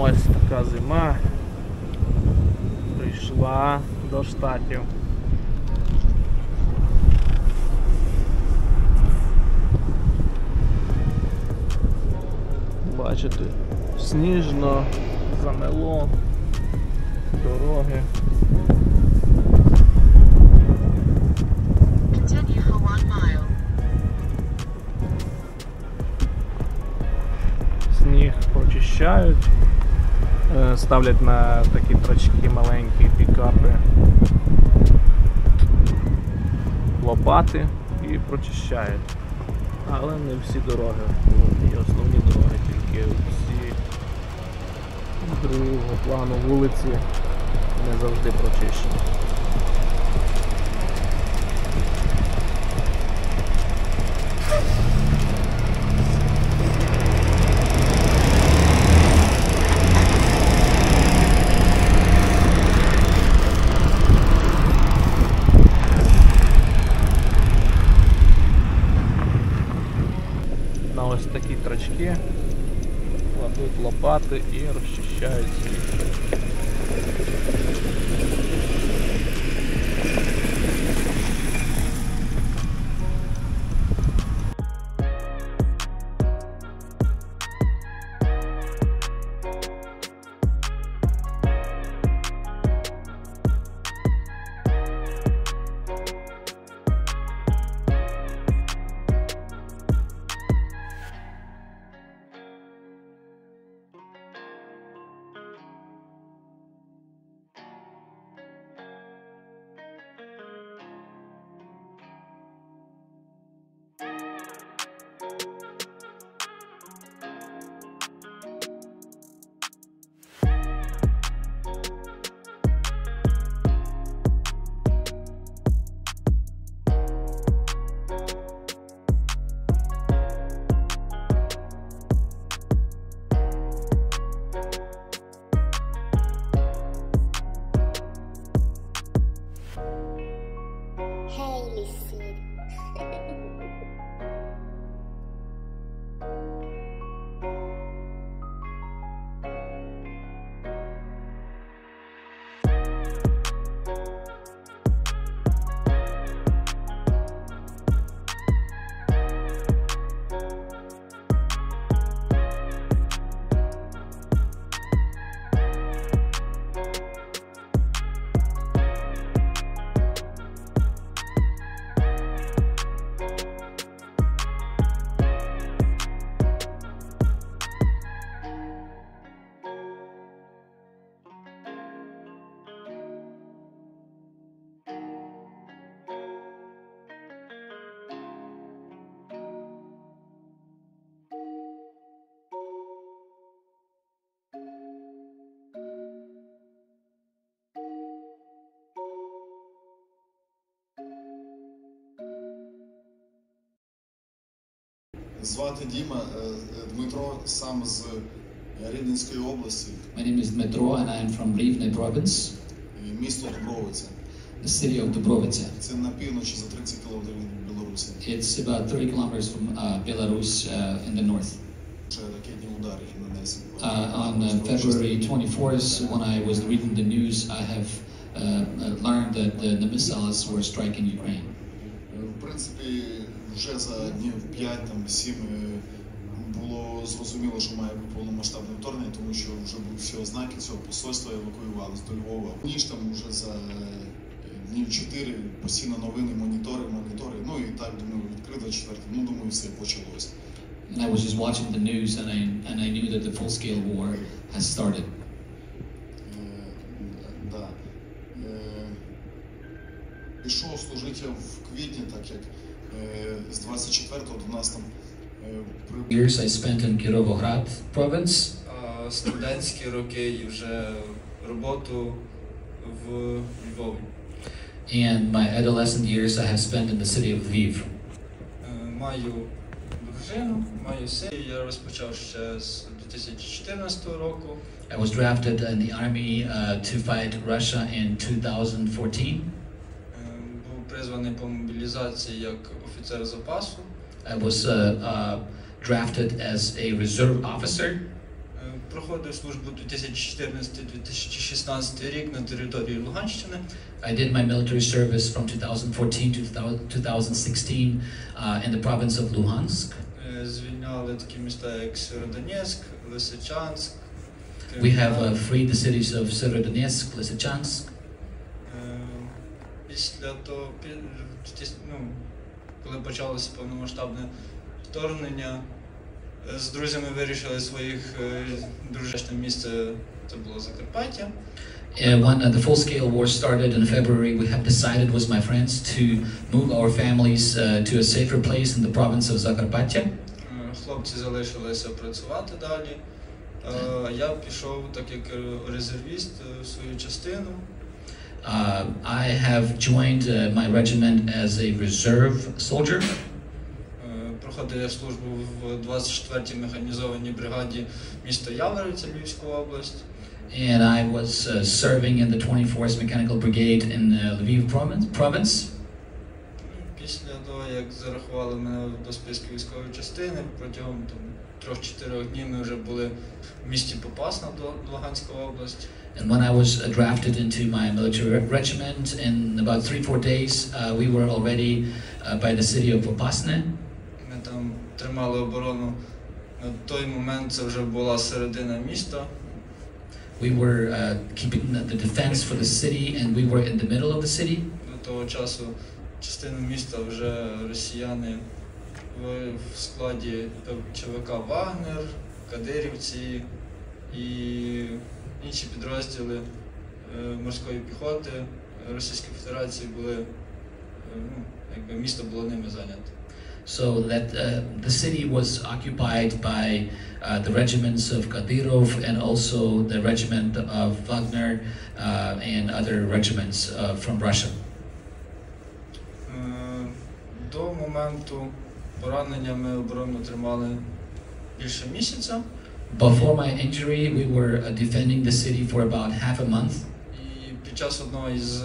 Ось така зима прийшла до Штатів. Бачите, сніжно, замело, дороги. Сніг прочищають, ставлять на такі трачки маленькі пікапи лопати і прочищають. Але не всі дороги, і основні дороги, тільки всі другого плану вулиці не завжди прочищені. На ось такі трачки кладуть лопати і розчищають сніг. Звати Дмитро, сам з Рівненської області. My name is Dmitro and I am from Rivne province. Місто Дубровиця. The city of Dubrovitsa. Це на півночі за 30 кілометрів від Білорусі. It's about 30 kilometers from Belarus in the north. Ракетні удари нанесені. On February 24th, when I was reading the news, I have learned that the missiles were striking Ukraine. В принципі, вже за днів 5-7 було зрозуміло, що має бути повномасштабне вторгнення, тому що вже були всі ознаки цього посольства, евакуювалися до Львова. Ніж там вже за днів 4 постійно новини, монітори, ну і так, думаю, відкрито 4, ну думаю, все почалося. And I was just watching the news and I knew that the full-scale war has started. Да. Пішов служити в квітні, так як з 24-го до нас там Years I spent in Kirovograd province. Студентські роки і вже роботу в Львові. And my adolescent years I have spent in the city of Lviv. Маю дружину, маю сина. Я розпочав ще з 2014 року. I was drafted in the army to fight Russia in 2014. Був призваний по мобілізації як офіцер запасу. I was drafted as a reserve officer. проходив службу 2014-2016 рік на території Луганщини. I did my military service from 2014 to 2016 in the province of Luhansk. Звільняли такі міста, як Сєвєродонецьк, Лисичанськ. We have freed the cities of Severodonetsk, Lysychansk. Після того, коли почалося повномасштабне вторгнення, з друзями вирішили своїх дружечне місце, це було Закарпаття. When the full-scale war started in February, we have decided with my friends to move our families to a safer place in the province of Zakarpattia. Хлопці залишилися працювати далі. Я пішов, так як резервіст, в свою частину. I have joined my regiment as a reserve soldier. Проходив я службу в 24-й механізованій бригаді міста Яворівця, Львівська область. And I was serving in the 24th Mechanical Brigade in Lviv province. Після того, як зарахували мене до списку військової частини, протягом 3-4 днів ми вже були в місті Попасна, Луганська область. And when I was drafted into my military regiment, in about 3-4 days, we were already by the city of Popasne. Ми там тримали оборону. На той момент це вже була середина міста. We were keeping the defense for the city, and we were in the middle of the city. До того часу частину міста вже росіяни в складі ЧВК «Вагнер», «Кадирівці» і інші підрозділи морської піхоти Російської Федерації були, якби місто було ними зайняте. So that the city was occupied by the regiments of Kadyrov and also the regiment of Wagner and other regiments from Russia. До моменту поранення ми оборону тримали більше місяця. Before my injury, we were defending the city for about half a month. І під час одного із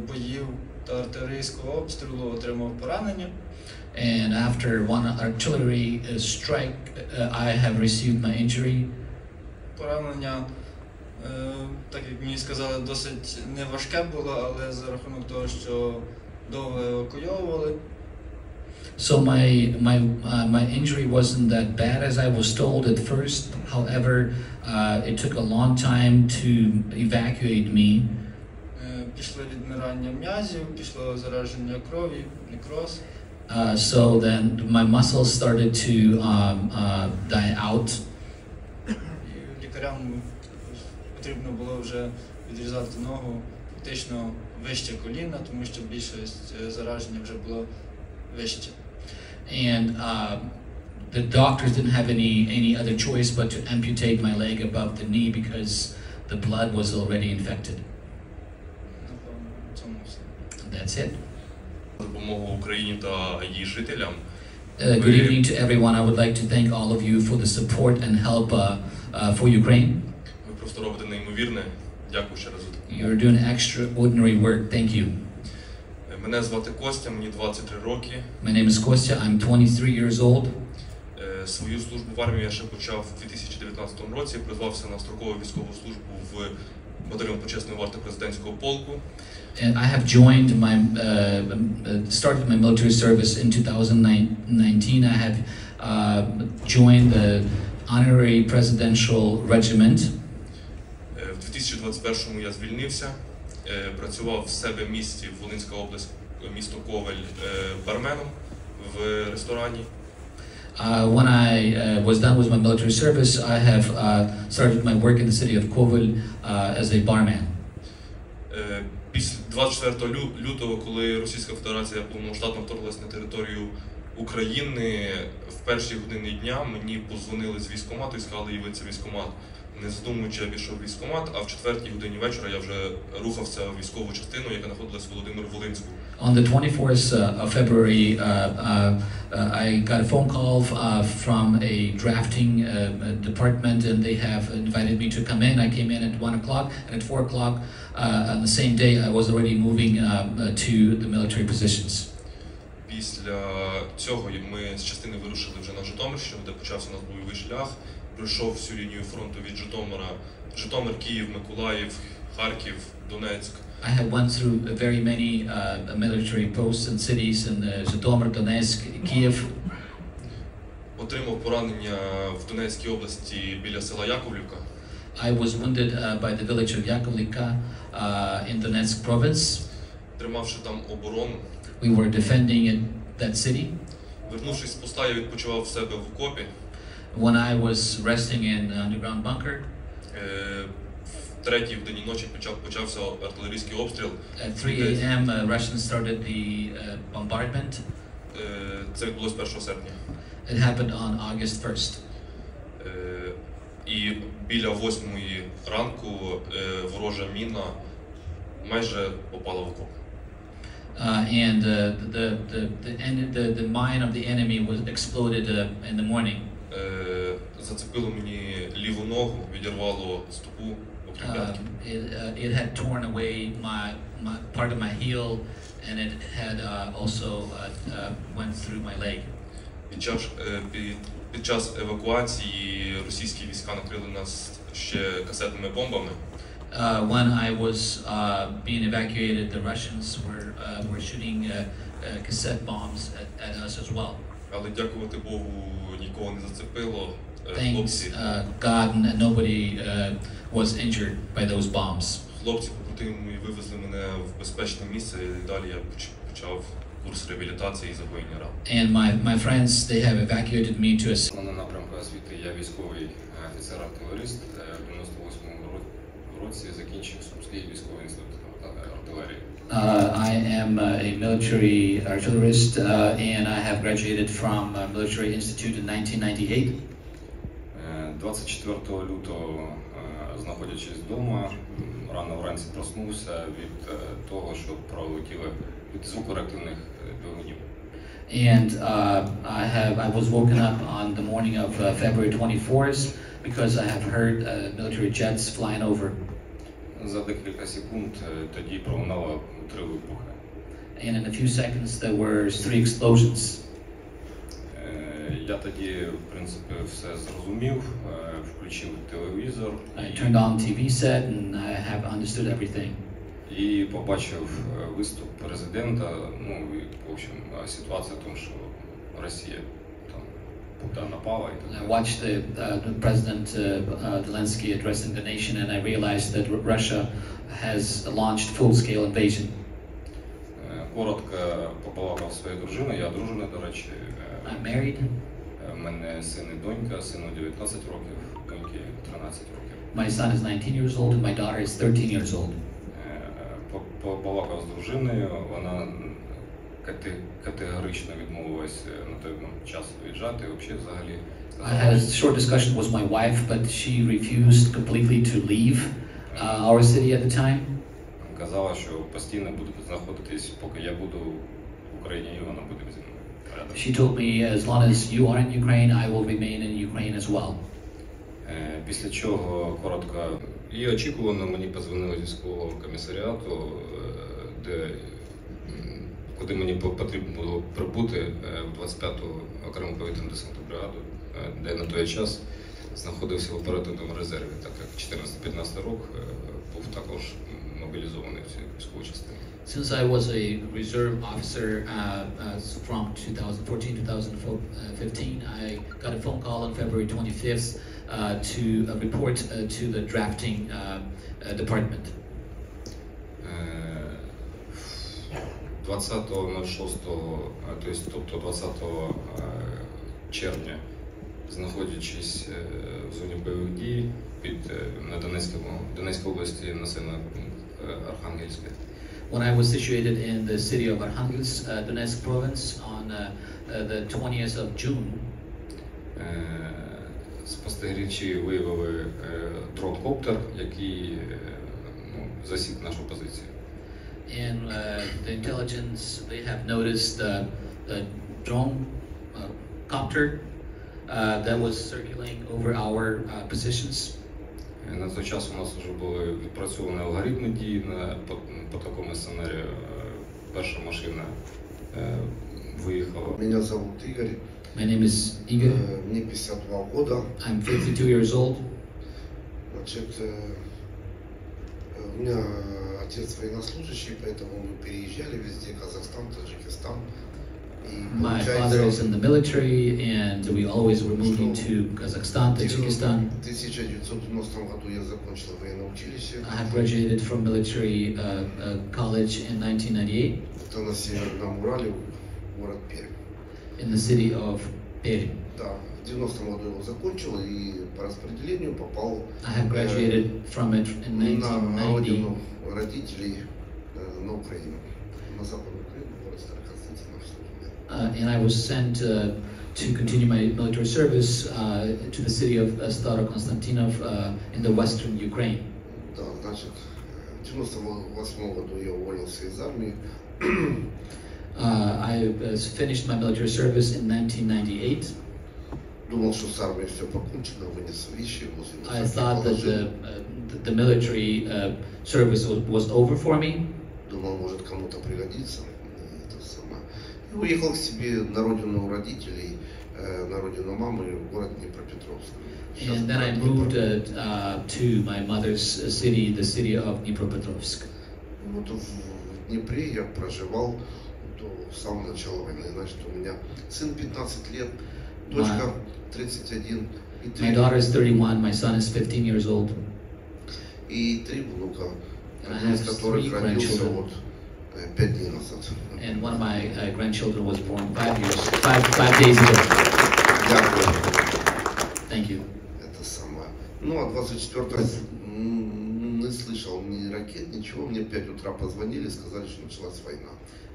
боїв та артилерійського обстрілу отримав поранення. And after one artillery strike, I have received my injury. Поранення, так як мені сказали, досить неважке було, але за рахунок того, що довго евакуйовували. So my injury wasn't that bad as I was told at first. However, it took a long time to evacuate me. Пішло відмирання м'язів, пішло зараження крові, некроз. So then my muscles started to die out. І лікарям потрібно було вже відрізати ногу фактично вище коліна, тому що більшість зараження вже було вище. And the doctors didn't have any other choice but to amputate my leg above the knee because the blood was already infected. That's it. Допомогу Україні та її жителям. Good evening to everyone. I would like to thank all of you for the support and help for Ukraine. Ви просто робите неймовірне. Дякую ще раз. You're doing extraordinary work. Thank you. Мене звати Костя, мені 23 роки. My name is Kostya. I'm 23 years old. Свою службу в армії я ще почав у 2019 році. Призвався на строкову військову службу в батальйон почесної варти президентського полку. And I have joined started my military service in 2019. I have joined the honorary presidential regiment. В 2021-му я звільнився, працював в себе в місті, Волинська область, місто Ковель, барменом в ресторані. When I was done with my military service, I have started my work in the city of Kovel as a barman. Після 24 лютого, коли Російська Федерація повномасштабно вторглась на територію України, в перші години дня мені подзвонили з військкомату і сказали, явиться військкомат. Не задумуючи, я пішов в військкомат, а в 4-й годині вечора я вже рухався в військову частину, яка знаходилась в Володимир-Волинську. On the 24th of February, I got a phone call from a drafting department, and they have invited me to come in. I came in at 1 o'clock, and at 4 o'clock on the same day, I was already moving to the military positions. Після цього ми з частини вирушили вже на Житомирщину, де почався у нас бойовий шлях. пройшов всю лінію фронту від Житомир, Київ, Миколаїв, Харків, Донецьк. I have went through very many military posts and cities in Zhytomyr, Donetsk, Kiev. Отримав поранення в Донецькій області біля села Яковлівка. I was wounded by the village of Yakovlivka in Donetsk province. Тримавши там оборону. We were defending that city. Вернувшись з поста, я відпочивав в себе в окопі. When I was resting in an underground bunker, В третій годині ночі почався артилерійський обстріл. at 3 a.m. Russians started the bombardment. Це відбулося 1 серпня. It happened on August 1st. І біля 8 ранку ворожа міна майже попала в окоп. And the mine of the enemy was exploded in the morning. Зацепило мені ліву ногу, відірвало стопу, окрім п'ятки. It had torn away my part of my heel, and it had also went through my leg. Під час евакуації російські війська накрили нас ще касетними бомбами. When I was being evacuated, the Russians were shooting cassette bombs at us as well. Але дякувати Богу, нікого не зацепило. Thanks God, nobody was injured by those bombs. Хлопці побратими мої вивезли мене в безпечне місце, і далі я почав курс реабілітації і загоєння ран. And my friends, they have evacuated me to a... На напрямку освіти я військовий офіцер-артилерист. В 98-му році закінчив Сумський військовий інститут артилерії. I am a military artillerist and I have graduated from Military Institute in 1998. 24 лютого, знаходячись вдома, рано вранці проснувся від того, що пролетіли від звуку реактивних двигунів. And I was woken up on the morning of February 24th because I have heard military jets flying over. За декілька секунд тоді пролунало 3 вибухи. And in a few seconds there were 3 explosions. Я тоді, в принципі, все зрозумів, включив телевізор. I turned on TV set and I have understood everything. І побачив виступ президента, ну, і, в общем, ситуація в тому, що Росія там куди напала. I watched the President Zelensky addressing the nation and I realized that Russia has launched full-scale invasion. Коротко побалакав зі своєю дружиною, я одружений, до речі. I'm married. У мене син і донька, сину 19 років, доньки 13 років. My son is 19 years old and my daughter is 13 years old. Побалакав з дружиною, вона категорично відмовилась на той час виїжджати, взагалі. I had a short discussion with my wife, but she refused completely to leave our city at the time. Казала, що постійно буде знаходитись, поки я буду в Україні, і вона буде зі мною. She told me, as long as you are in Ukraine, I will remain in Ukraine as well. Після чого коротко і очікувано мені подзвонили з військового комісаріату, куди мені потрібно було прибути в 25-ту окрему повітряну десантну бригаду, де на той час знаходився в оперативному резерві, так як 14-15 рік був також мобілізований в цю військову частину. Since I was a reserve officer from 2014-2015, I got a phone call on February 25th to report to the drafting department. 20.06, тобто 20 червня, знаходячись в зоні бойових дій на Донецькій області, населення Архангельське. When I was situated in the city of Arkhangelsk, Donetsk province, on the 20th of June, спостерігачі виявили дрон-коптер, який засік нашу позицію. And the intelligence, they have noticed the drone copter that was circulating over our positions. На той час у нас вже були відпрацьовані алгоритми дій по такому сценарію. Перша машина виїхала. Меня зовут Игорь. My name is Igor. Мне 52 года. I'm 52 years old. Значит, у меня отец военнослужащий, поэтому мы переезжали везде, Казахстан, Таджикистан. My father is in the military, and we always were moving to Kazakhstan, Tajikistan. В 1990 году я закончил военное училище. I had graduated from military college in 1998 Это на Северном Урале, город Пермь. in the city of Perm. Да, в 90 году его закончил и по распределению попал I had graduated from it in на 1990. родину родителей на Украину, на Западную Украину, город Староконстантинов. And I was sent to continue my military service to the city of Starokonstantinov in the western Ukraine. Да, значит, в 98 году я уволился из армии. I finished my military service in 1998. Думал, что с армией все покончено, вынес вещи, I thought that the military service was over for me. Думал, может кому-то пригодится. Это самое. И уехал к себе на родину родителей, на родину мамы, в город Днепропетровск. And then I moved to my mother's city, the city of Dnipropetrovsk. Вот в Днепре я проживал до самого начала войны. Значит, у меня сын 15 лет, дочка 31 и 3. My daughter is 31, my son is 15 years old. И 3 внука, And I один из have которых 3 родился grandchildren. вот 5 дней назад. And one of my grandchildren was born 5 days ago. Дякую. Thank you. Это самое. Ну, а 24-го не слышал ни ракет, ничего. Мне в 5 утра позвонили, сказали, что началась война.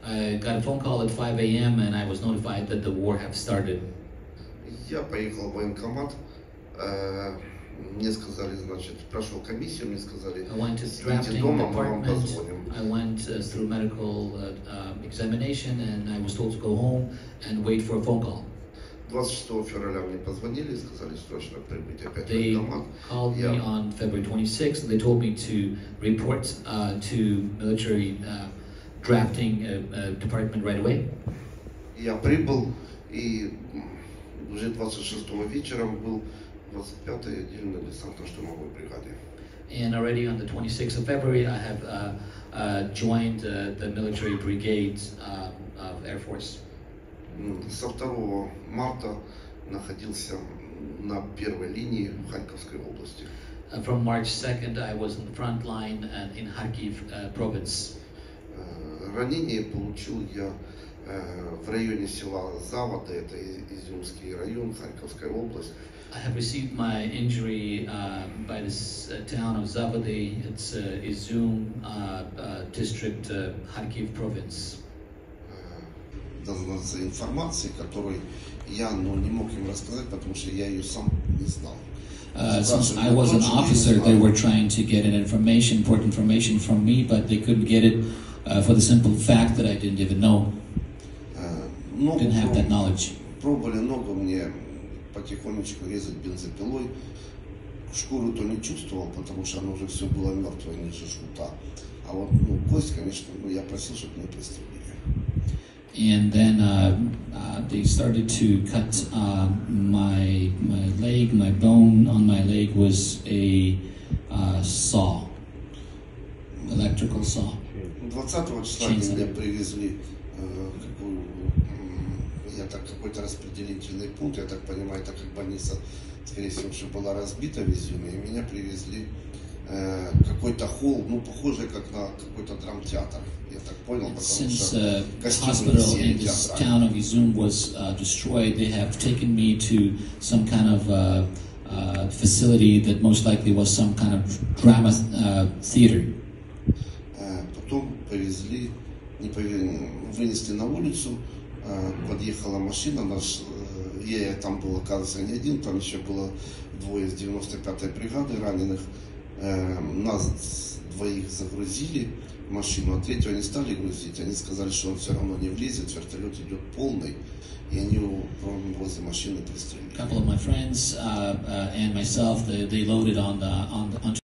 I got a phone call at 5 a.m. and I was notified that the war had started. Я поехал в военкомат. Мне сказали, значит, прошел комиссию, мне сказали, I went to the сидите drafting дома, мы вам department. позвоним. I went through medical examination and I was told to go home and wait for a phone call. 26 февраля мне позвонили и сказали, срочно прибыть опять в They военкомат. called me on February 26th and they told me to report to military drafting department right away. Я прибыл и уже 26-го вечером был 25-й отдельной десантно-штурмовой бригаде. And already on the 26th of February, I have joined the military brigade of Air Force. Со 2 марта находился на первой линии в Харьковской области. From March 2nd, I was in the front line in Kharkiv province. Ранение получил я в районе села Заводы, это Изюмский район, Харьковская область. I have received my injury by this town of Zavody. It's Izum district, Kharkiv province. За информацией, которую я не мог им рассказать, потому что я ее сам не знал. Since I was an officer, they were trying to get important information from me, but they couldn't get it for the simple fact that I didn't even know. Didn't have that knowledge. Пробовали ногу мне потихонечку резать бензопилой. Шкуру-то не чувствовал, потому что она уже все было мертвое ниже жгута. А вот кость, конечно, я просил, чтобы мне пристрелили. And then they started to cut my leg. My bone on my leg was a saw, electrical saw. 20 числа меня привезли какой-то распределительный пункт. Я так понимаю, так как больница, скорее всего, что была разбита в Изюме, и меня привезли какой-то холл, похожий как на какой-то драмтеатр. Я так понял, потому Since что the hospital in this town of Izum was destroyed, they have taken me to some kind of facility that most likely was some kind of drama theater. Потом повезли, вынесли на улицу, подъехала машина, я там был, оказывается, не один, там еще было 2 из 95-й бригады раненых. Нас 2 загрузили в машину, а 3-го не стали грузить. Они сказали, что он все равно не влезет, вертолет идет полный, и они его возле машины пристрелили. A couple of my friends and myself, they loaded onto